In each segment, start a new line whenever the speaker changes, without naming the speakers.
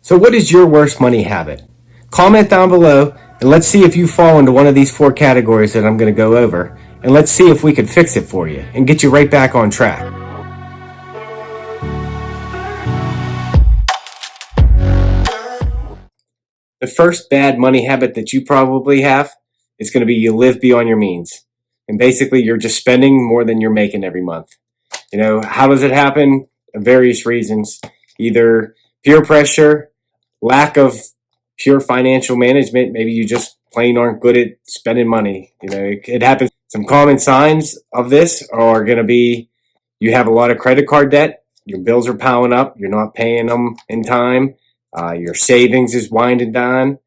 So what is your worst money habit? Comment down below and let's see if you fall into one of these 4 categories that I'm going to go over. And let's see if we can fix it for you and get you right back on track. The first bad money habit that you probably have is going to be you live beyond your means. And basically you're just spending more than you're making every month. You know, how does it happen? Various reasons. Either peer pressure, lack of pure financial management. Maybe you just plain aren't good at spending money. You know, it happens. Some common signs of this are going to be you have a lot of credit card debt. Your bills are piling up. You're not paying them in time. Your savings is winding down.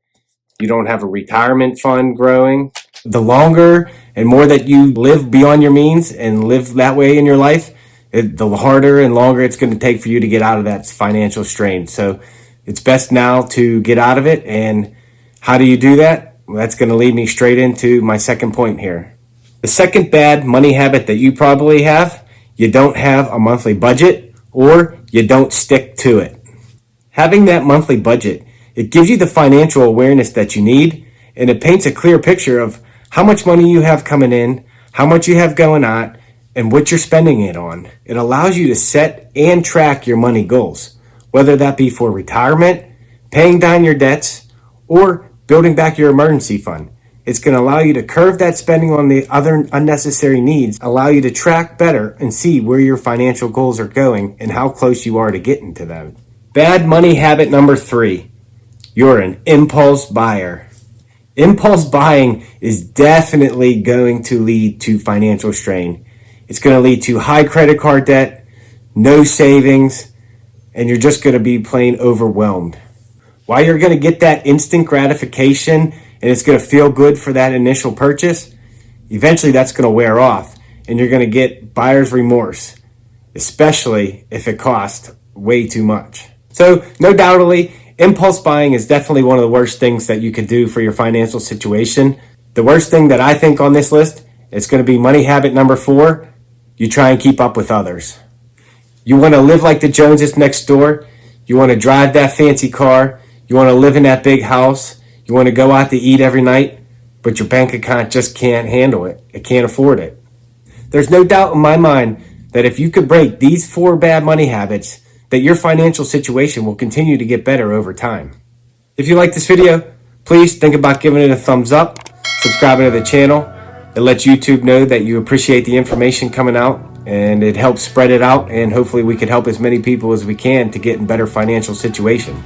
You don't have a retirement fund growing. The longer and more that you live beyond your means and live that way in your life, the harder and longer it's going to take for you to get out of that financial strain. So it's best now to get out of it. And how do you do that? Well, that's going to lead me straight into my second point here. The second bad money habit that you probably have, you don't have a monthly budget or you don't stick to it. Having that monthly budget, it gives you the financial awareness that you need, and it paints a clear picture of how much money you have coming in, how much you have going out, and what you're spending it on. It allows you to set and track your money goals, whether that be for retirement, paying down your debts, or building back your emergency fund. It's going to allow you to curve that spending on the other unnecessary needs, allow you to track better and see where your financial goals are going and how close you are to getting to them. Bad money habit number 3, you're an impulse buyer. Impulse buying is definitely going to lead to financial strain. It's going to lead to high credit card debt, no savings, and you're just going to be plain overwhelmed. While you're going to get that instant gratification and it's going to feel good for that initial purchase, eventually that's going to wear off and you're going to get buyer's remorse, especially if it costs way too much. So no doubtedly, impulse buying is definitely one of the worst things that you could do for your financial situation. The worst thing that I think on this list is going to be money habit number 4. You try and keep up with others. You want to live like the Joneses next door. You want to drive that fancy car. You want to live in that big house. You want to go out to eat every night, but your bank account just can't handle it. It can't afford it. There's no doubt in my mind that if you could break these 4 bad money habits, that your financial situation will continue to get better over time. If you like this video, please think about giving it a thumbs up, subscribing to the channel. It lets YouTube know that you appreciate the information coming out, and it helps spread it out, and hopefully we can help as many people as we can to get in better financial situation.